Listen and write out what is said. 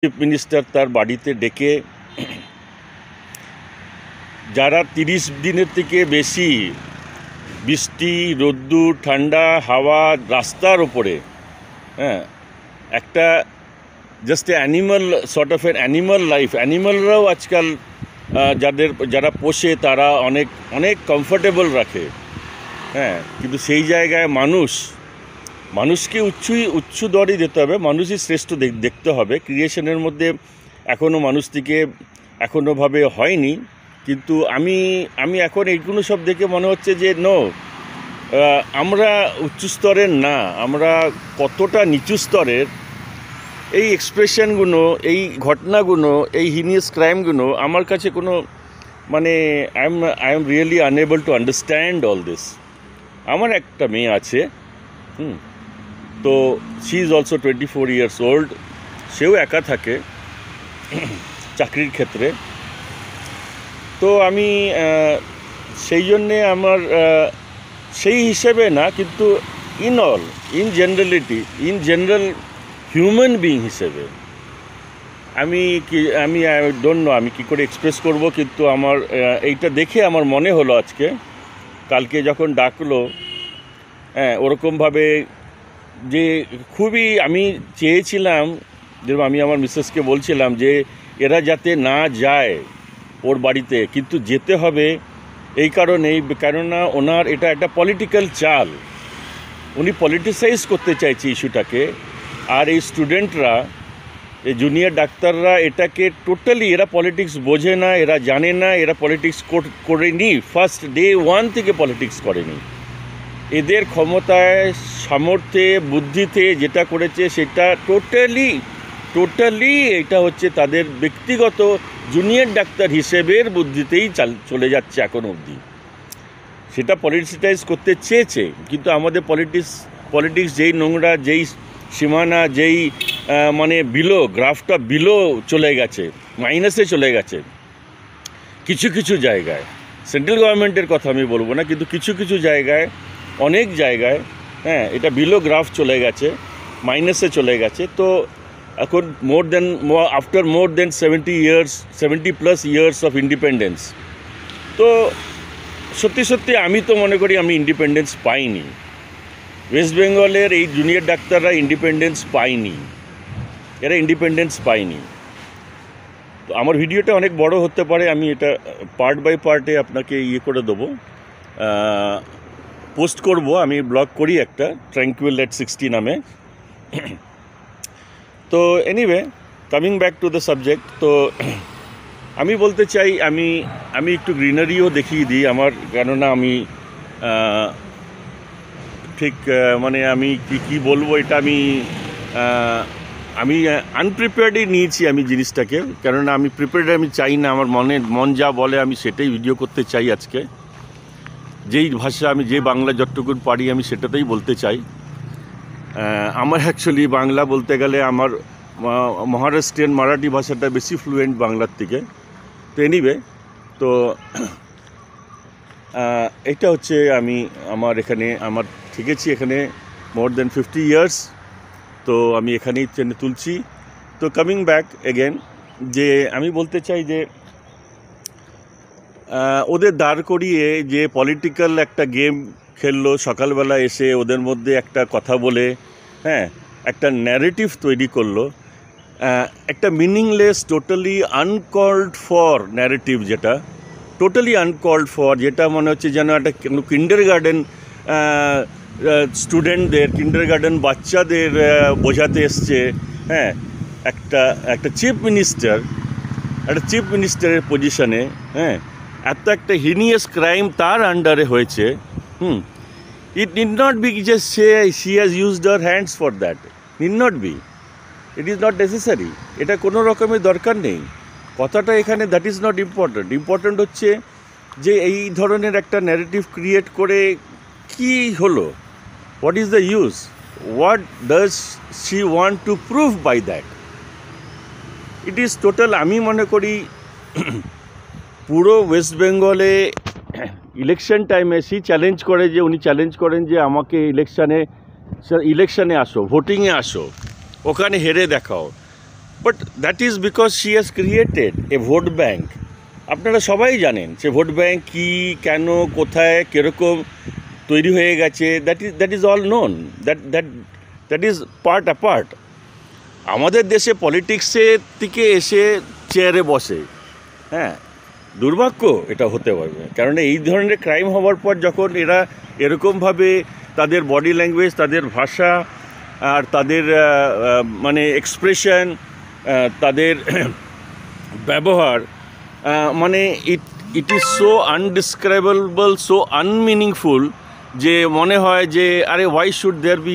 Chief minister তার বাড়িতে ডেকে যারা 30 দিনের থেকে বেশি বৃষ্টি রোদ্দুর ঠান্ডা হাওয়া রাস্তার ওপরে একটা just animal sort of animal life, অ্যানিমালরাও আজকাল যারা পোষে তারা অনেক অনেক কমফোর্টেবল রাখে, কিন্তু সেই জায়গায় মানুষকে উচ্চ দরই দিতে হবে, মানুষই শ্রেষ্ঠ দেখতে হবে। ক্রিয়েশনের মধ্যে এখনও মানুষটিকে এখনোভাবে হয়নি, কিন্তু আমি এখন এইগুলো সব দেখে মনে হচ্ছে যে আমরা উচ্চ স্তরের না, আমরা কতটা নিচু স্তরের। এই এক্সপ্রেশনগুলো, এই ঘটনাগুলো, এই হিনিয়াস ক্রাইমগুলো আমার কাছে কোনো I am really unable to understand all this. আমার একটা মেয়ে আছে, তো she is also 24 years old, সেও একা থাকে চাকরির ক্ষেত্রে। তো আমি সেই জন্যে আমার সেই হিসেবে না, কিন্তু ইন জেনারেল হিউম্যান বিং হিসেবে আমি ডোন্ট নো আমি কী করে এক্সপ্রেস করব, কিন্তু আমার এইটা দেখে আমার মনে হলো আজকে কালকে যখন ডাকলো ওরকমভাবে যে খুবই আমি চেয়েছিলাম, যেরকম আমি আমার মিসেসকে বলছিলাম যে এরা যাতে না যায় ওর বাড়িতে, কিন্তু যেতে হবে এই কারণেই, কেননা ওনার এটা একটা পলিটিক্যাল চাল, উনি পলিটিসাইজ করতে চাইছে ইস্যুটাকে। আর এই স্টুডেন্টরা, এই জুনিয়র ডাক্তাররা এটাকে টোটালি, এরা পলিটিক্স বোঝে না, এরা জানে না, এরা পলিটিক্স করেনি, ফার্স্ট ডে 1 থেকে পলিটিক্স করেনি। এদের ক্ষমতায়, সামর্থ্যে, বুদ্ধিতে যেটা করেছে সেটা টোটালি এটা হচ্ছে তাদের ব্যক্তিগত জুনিয়র ডাক্তার হিসেবের বুদ্ধিতেই চলে যাচ্ছে এখন অবধি। সেটা পলিটিসাইজ করতে চেয়েছে, কিন্তু আমাদের পলিটিক্স যেই নোংরা, যেই সীমানা, যেই গ্রাফটা বিলো চলে গেছে, মাইনাসে চলে গেছে কিছু জায়গায়। সেন্ট্রাল গভর্নমেন্টের কথা আমি বলবো না, কিন্তু কিছু জায়গায়, অনেক জায়গায় এটা বিলো গ্রাফ চলে গেছে, মাইনাসে চলে গেছে। তো এখন after more than 70+ years of independence, তো সত্যি আমি তো মনে করি আমি ইন্ডিপেন্ডেন্স পাইনি। ওয়েস্ট বেঙ্গলের এই জুনিয়র ডাক্তাররা ইন্ডিপেন্ডেন্স পায়নি, এরা ইন্ডিপেন্ডেন্স পায়নি। তো আমার ভিডিওটা অনেক বড় হতে পারে, আমি এটা পার্ট বাই পার্টে আপনাকে করে দেবো, পোস্ট করব। আমি ব্লগ করি একটা, tranquil@60 নামে। তো anyway, coming back to the subject, তো আমি বলতে চাই আমি একটু গ্রিনারিও দেখিয়ে দিই আমার, কেননা আমি ঠিক আমি কি বলবো, এটা আমি আনপ্রিপেয়ার্ডই নিয়েছি আমি জিনিসটাকে, কেননা আমি প্রিপেয়ার্ড আমি চাই না, আমার মন যা বলে আমি সেটাই ভিডিও করতে চাই আজকে। যেই ভাষা আমি, যে বাংলা যতটুকু পারি আমি সেটাতেই বলতে চাই। আমার অ্যাকচুয়ালি বাংলা বলতে গেলে আমার মহারাষ্ট্রিয়ান মারাঠি ভাষাটা বেশি ফ্লুয়েন্ট বাংলার থেকে। তো এনিওয়ে, তো এটা হচ্ছে আমার থেকেছি এখানে মোর দেন 50 years, তো আমি এখানেই ট্রেনে তুলছি। তো কামিং ব্যাক এগেন, যে আমি বলতে চাই যে ওদের দাঁড় করিয়ে যে পলিটিক্যাল একটা গেম খেললো, সকালবেলা এসে ওদের মধ্যে একটা কথা বলে একটা ন্যারেটিভ তৈরি করলো, একটা meaningless, totally uncalled for narrative, যেটা টোটালি আনকল্ড ফর, যেটা মনে হচ্ছে যেন একটা কিন্ডারগার্টেন স্টুডেন্টদের, কিন্ডারগার্টেন বাচ্চাদের বোঝাতে এসছে। একটা চিফ মিনিস্টারের পজিশনে এত একটা হিনিয়াস ক্রাইম তার আন্ডারে হয়েছে। It need not be just say she has used her hands for that, need not be, it is not necessary, এটা কোনো রকমের দরকার নেই। কথাটা এখানে দ্যাট ইজ নট ইম্পর্ট্যান্ট হচ্ছে যে এই ধরনের একটা ন্যারেটিভ ক্রিয়েট করে কি হলো, what is the use, what does she want to prove by that. It is total, আমি মনে করি পুরো ওয়েস্ট বেঙ্গলে ইলেকশন টাইমে উনি চ্যালেঞ্জ করেন যে আমাকে ইলেকশানে আসো, ভোটিংয়ে আসো, ওখানে হেরে দেখাও। But that is because she has created A vote bank. আপনারা সবাই জানেন সে ভোট ব্যাঙ্ক কী, কেন, কোথায়, কীরকম তৈরি হয়ে গেছে। That is all known, that is part apart. আমাদের দেশে পলিটিক্সের থেকে এসে চেয়ারে বসে, হ্যাঁ, দুর্ভাগ্য এটা হতে পারবে। কারণ এই ধরনের ক্রাইম হওয়ার পর যখন এরা এরকমভাবে তাদের বডি ল্যাঙ্গুয়েজ, তাদের ভাষা আর তাদের মানে এক্সপ্রেশন, তাদের ব্যবহার, মানে ইট ইজ সো আনডিসক্রাইবেবল, সো আনমিনিংফুল, যে মনে হয় যে আরে ওয়াই শুড দেয়ার বি